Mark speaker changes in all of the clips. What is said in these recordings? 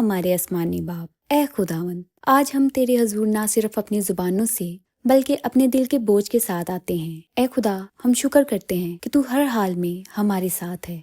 Speaker 1: ہمارے آسمانی باپ، اے خداوند، آج ہم تیرے حضور نہ صرف اپنی زبانوں سے بلکہ اپنے دل کے بوجھ کے ساتھ آتے ہیں۔ اے خدا، ہم شکر کرتے ہیں کہ تو ہر حال میں ہمارے ساتھ ہے۔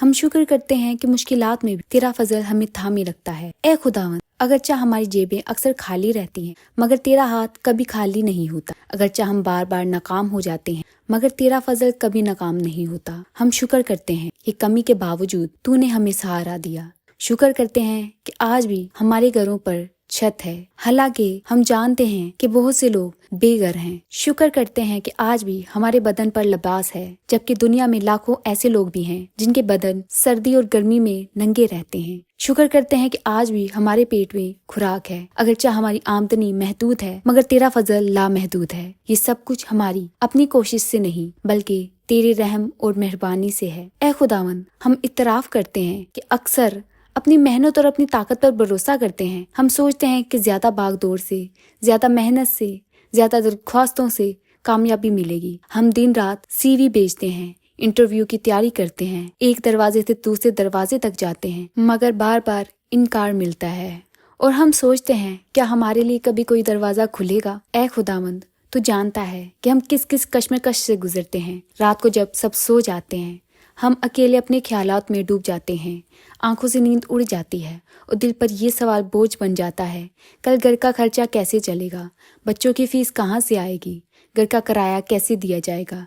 Speaker 1: ہم شکر کرتے ہیں کہ مشکلات میں بھی تیرا فضل ہمیں تھامے رکھتا ہے۔ اے خداوند، اگرچہ ہماری جیبیں اکثر خالی رہتی ہیں مگر تیرا ہاتھ کبھی خالی نہیں ہوتا۔ اگرچہ ہم بار بار ناکام ہو جاتے ہیں مگر تیرا فضل کبھی ناکام نہیں ہوتا۔ ہم شکر کرتے ہیں کہ کمی کے باوجود تو نے ہمیں سہارا دیا۔ شکر کرتے ہیں کہ آج بھی ہمارے گھروں پر چھت ہے، حالانکہ ہم جانتے ہیں کہ بہت سے لوگ بے گھر ہیں۔ شکر کرتے ہیں کہ آج بھی ہمارے بدن پر لباس ہے، جبکہ دنیا میں لاکھوں ایسے لوگ بھی ہیں جن کے بدن سردی اور گرمی میں ننگے رہتے ہیں۔ شکر کرتے ہیں کہ آج بھی ہمارے پیٹ میں خوراک ہے، اگرچہ ہماری آمدنی محدود ہے مگر تیرا فضل لامحدود ہے۔ یہ سب کچھ ہماری اپنی کوشش سے نہیں بلکہ تیرے رحم اور مہربانی سے ہے۔ اے خداوند، ہم اعتراف کرتے ہیں کہ اکثر اپنی محنت اور اپنی طاقت پر بھروسہ کرتے ہیں۔ ہم سوچتے ہیں کہ زیادہ بھاگ دوڑ سے، زیادہ محنت سے، زیادہ درخواستوں سے کامیابی ملے گی۔ ہم دن رات سی وی بھیجتے ہیں، انٹرویو کی تیاری کرتے ہیں، ایک دروازے سے دوسرے دروازے تک جاتے ہیں مگر بار بار انکار ملتا ہے، اور ہم سوچتے ہیں کیا ہمارے لیے کبھی کوئی دروازہ کھلے گا۔ اے خداوند، تو جانتا ہے کہ ہم کس کس کشمکش سے گزرتے ہیں۔ رات کو جب سب سو جاتے ہیں ہم اکیلے اپنے خیالات میں ڈوب جاتے ہیں، آنکھوں سے نیند اڑ جاتی ہے اور دل پر یہ سوال بوجھ بن جاتا ہے، کل گھر کا خرچہ کیسے چلے گا، بچوں کی فیس کہاں سے آئے گی، گھر کا کرایہ کیسے دیا جائے گا،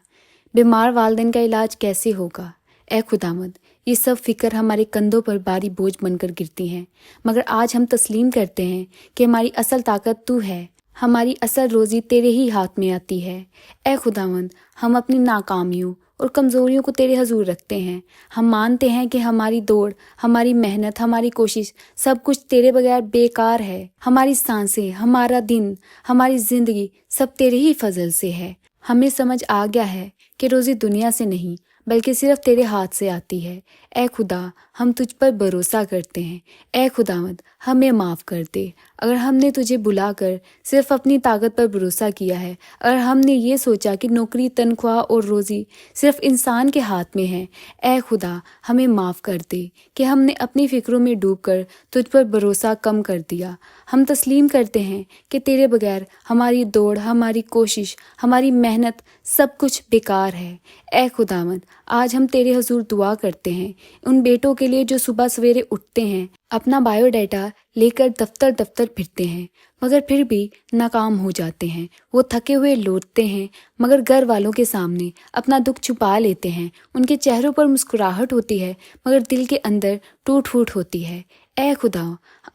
Speaker 1: بیمار والدین کا علاج کیسے ہوگا۔ اے خداوند، یہ سب فکر ہمارے کندھوں پر بھاری بوجھ بن کر گرتی ہیں، مگر آج ہم تسلیم کرتے ہیں کہ ہماری اصل طاقت تو ہے، ہماری اصل روزی تیرے ہی ہاتھ میں آتی ہے۔ اے خداوند، ہم اپنی ناکامیوں اور کمزوریوں کو تیرے حضور رکھتے ہیں۔ ہم مانتے ہیں کہ ہماری دوڑ، ہماری محنت، ہماری کوشش سب کچھ تیرے بغیر بیکار ہے۔ ہماری سانسیں، ہمارا دن، ہماری زندگی سب تیرے ہی فضل سے ہے۔ ہمیں سمجھ آ گیا ہے کہ روزی دنیا سے نہیں بلکہ صرف تیرے ہاتھ سے آتی ہے۔ اے خدا، ہم تجھ پر بھروسہ کرتے ہیں۔ اے خداوند، ہمیں معاف کر دے اگر ہم نے تجھے بلا کر صرف اپنی طاقت پر بھروسہ کیا ہے، اگر ہم نے یہ سوچا کہ نوکری، تنخواہ اور روزی صرف انسان کے ہاتھ میں ہے۔ اے خدا، ہمیں معاف کر دے کہ ہم نے اپنی فکروں میں ڈوب کر تجھ پر بھروسہ کم کر دیا۔ ہم تسلیم کرتے ہیں کہ تیرے بغیر ہماری دوڑ، ہماری کوشش، ہماری محنت سب کچھ بیکار ہے۔ اے خداوند، آج ہم تیرے حضور دعا کرتے ہیں ان بیٹوں کے لیے جو صبح سویرے اٹھتے ہیں، اپنا بایو ڈیٹا لے کر دفتر دفتر پھرتے ہیں مگر پھر بھی ناکام ہو جاتے ہیں۔ وہ تھکے ہوئے لوٹتے ہیں مگر گھر والوں کے سامنے اپنا دکھ چھپا لیتے ہیں۔ ان کے چہروں پر مسکراہٹ ہوتی ہے مگر دل کے اندر ٹوٹ پھوٹ ہوتی ہے۔ اے خدا،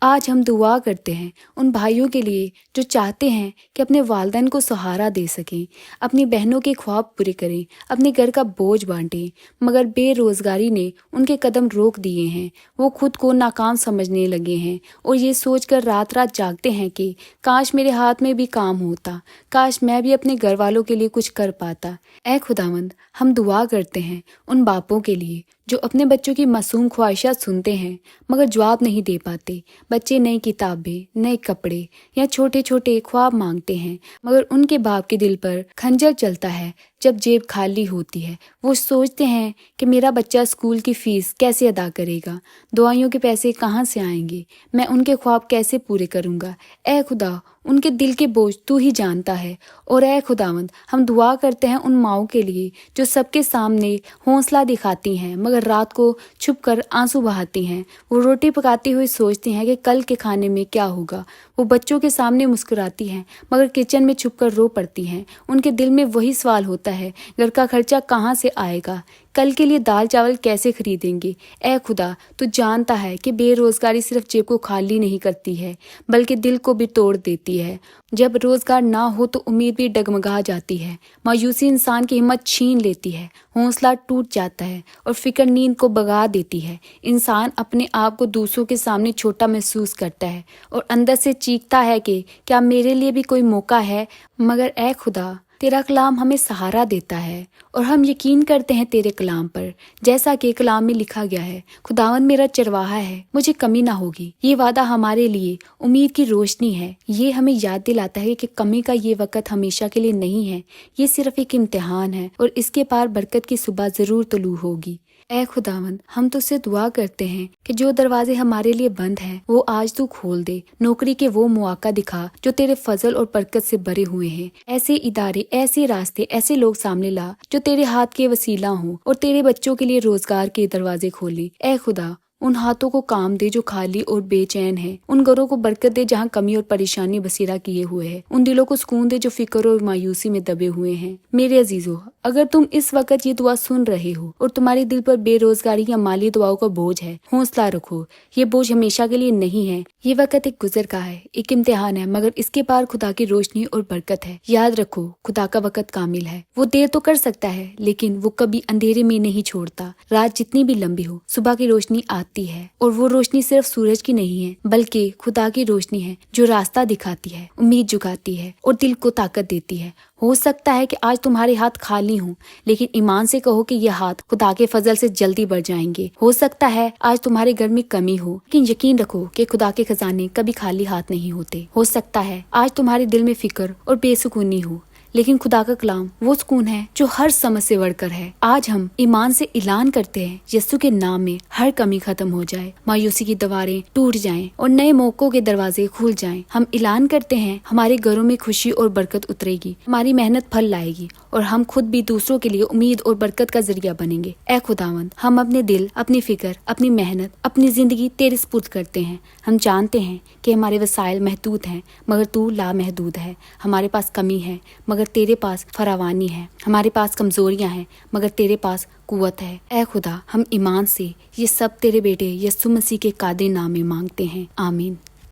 Speaker 1: آج ہم دعا کرتے ہیں ان بھائیوں کے لیے جو چاہتے ہیں کہ اپنے والدین کو سہارا دے سکیں، اپنی بہنوں کے خواب پورے کریں، اپنے گھر کا بوجھ بانٹیں مگر بے روزگاری نے ان کے قدم روک دیے ہیں۔ وہ خود کو ناکام سمجھنے لگے ہیں اور یہ سوچ کر رات رات جاگتے ہیں کہ کاش میرے ہاتھ میں بھی کام ہوتا، کاش میں بھی اپنے گھر والوں کے لیے کچھ کر پاتا۔ اے خداوند، ہم دعا کرتے ہیں ان باپوں کے لیے جو اپنے بچوں کی معصوم خواہشات سنتے ہیں مگر جواب نہیں دے پاتے۔ بچے نئی کتابیں، نئے کپڑے یا چھوٹے چھوٹے خواب مانگتے ہیں مگر ان کے باپ کے دل پر خنجر چلتا ہے جب جیب خالی ہوتی ہے۔ وہ سوچتے ہیں کہ میرا بچہ اسکول کی فیس کیسے ادا کرے گا، دوائیوں کے پیسے کہاں سے آئیں گے، میں ان کے خواب کیسے پورے کروں گا۔ اے خدا، ان کے دل کے بوجھ تو ہی جانتا ہے۔ اور اے خداوند، ہم دعا کرتے ہیں ان ماؤں کے لیے جو سب کے سامنے حوصلہ دکھاتی ہیں مگر رات کو چھپ کر آنسو بہاتی ہیں۔ وہ روٹی پکاتی ہوئی سوچتی ہیں کہ کل کے کھانے میں کیا ہوگا۔ وہ بچوں کے سامنے مسکراتی ہیں مگر کچن میں چھپ کر رو پڑتی ہیں۔ ان کے دل میں وہی سوال ہوتا ہے، گھر کا خرچہ کہاں سے آئے گا، کل کے لیے دال چاول کیسے خریدیں گے۔ اے خدا، تو جانتا ہے کہ بے روزگاری صرف جیب کو خالی نہیں کرتی ہے بلکہ دل کو بھی توڑ دیتی ہے۔ جب روزگار نہ ہو تو امید بھی ڈگمگا جاتی ہے، مایوسی انسان کی ہمت چھین لیتی ہے، حوصلہ ٹوٹ جاتا ہے اور فکر نیند کو بھگا دیتی ہے۔ انسان اپنے آپ کو دوسروں کے سامنے چھوٹا محسوس کرتا ہے اور اندر سے چیختا ہے کہ کیا میرے لیے بھی کوئی موقع ہے۔ مگر اے خدا، تیرا کلام ہمیں سہارا دیتا ہے اور ہم یقین کرتے ہیں تیرے کلام پر، جیسا کہ کلام میں لکھا گیا ہے، خداوند میرا چرواہا ہے، مجھے کمی نہ ہوگی۔ یہ وعدہ ہمارے لیے امید کی روشنی ہے۔ یہ ہمیں یاد دلاتا ہے کہ کمی کا یہ وقت ہمیشہ کے لیے نہیں ہے، یہ صرف ایک امتحان ہے اور اس کے پار برکت کی صبح ضرور طلوع ہوگی۔ اے خداوند ہم تو سے دعا کرتے ہیں کہ جو دروازے ہمارے لیے بند ہیں وہ آج تو کھول دے، نوکری کے وہ مواقع دکھا جو تیرے فضل اور برکت سے بھرے ہوئے ہیں، ایسے ادارے، ایسے راستے، ایسے لوگ سامنے لا جو تیرے ہاتھ کے وسیلہ ہوں اور تیرے بچوں کے لیے روزگار کے دروازے کھولیں۔ اے خدا ان ہاتھوں کو کام دے جو خالی اور بے چین ہیں، ان گھروں کو برکت دے جہاں کمی اور پریشانی بسیرا کیے ہوئے ہے، ان دلوں کو سکون دے جو فکر اور مایوسی میں دبے ہوئے ہیں۔ میرے عزیزو، اگر تم اس وقت یہ دعا سن رہے ہو اور تمہارے دل پر بے روزگاری یا مالی دعاؤں کا بوجھ ہے، حوصلہ رکھو، یہ بوجھ ہمیشہ کے لیے نہیں ہے، یہ وقت ایک گزر کا ہے، ایک امتحان ہے، مگر اس کے پار خدا کی روشنی اور برکت ہے۔ یاد رکھو خدا کا وقت کامل ہے، وہ دیر تو کر سکتا ہے لیکن وہ کبھی اندھیرے میں نہیں چھوڑتا۔ رات جتنی بھی لمبی ہو صبح کی روشنی آتی ہے، اور وہ روشنی صرف سورج کی نہیں ہے بلکہ خدا کی روشنی ہے جو راستہ دکھاتی ہے، امید جگاتی ہے اور دل کو طاقت دیتی ہے۔ ہو سکتا ہے کہ آج تمہارے ہاتھ خالی ہوں لیکن ایمان سے کہو کہ یہ ہاتھ خدا کے فضل سے جلدی بڑھ جائیں گے۔ ہو سکتا ہے آج تمہارے گھر میں کمی ہو لیکن یقین رکھو کہ خدا کے خزانے کبھی خالی ہاتھ نہیں ہوتے۔ ہو سکتا ہے آج تمہارے دل میں فکر اور بے سکونی ہو لیکن خدا کا کلام وہ سکون ہے جو ہر سمجھ سے بڑھ کر ہے۔ آج ہم ایمان سے اعلان کرتے ہیں یسوع کے نام میں ہر کمی ختم ہو جائے، مایوسی کی دیواریں ٹوٹ جائیں اور نئے موقعوں کے دروازے کھل جائیں۔ ہم اعلان کرتے ہیں ہمارے گھروں میں خوشی اور برکت اترے گی، ہماری محنت پھل لائے گی اور ہم خود بھی دوسروں کے لیے امید اور برکت کا ذریعہ بنیں گے۔ اے خداوند ہم اپنے دل، اپنی فکر، اپنی محنت، اپنی زندگی تیرے سپرد کرتے ہیں۔ ہم جانتے ہیں کہ ہمارے وسائل محدود ہیں مگر تو لامحدود ہے، ہمارے پاس کمی ہے مگر تیرے پاس فراوانی ہے، ہمارے پاس کمزوریاں ہیں مگر تیرے پاس قوت ہے۔ اے خدا ہم ایمان سے یہ سب تیرے بیٹے یسوع مسیح کے قادر نام میں مانگتے ہیں، آمین۔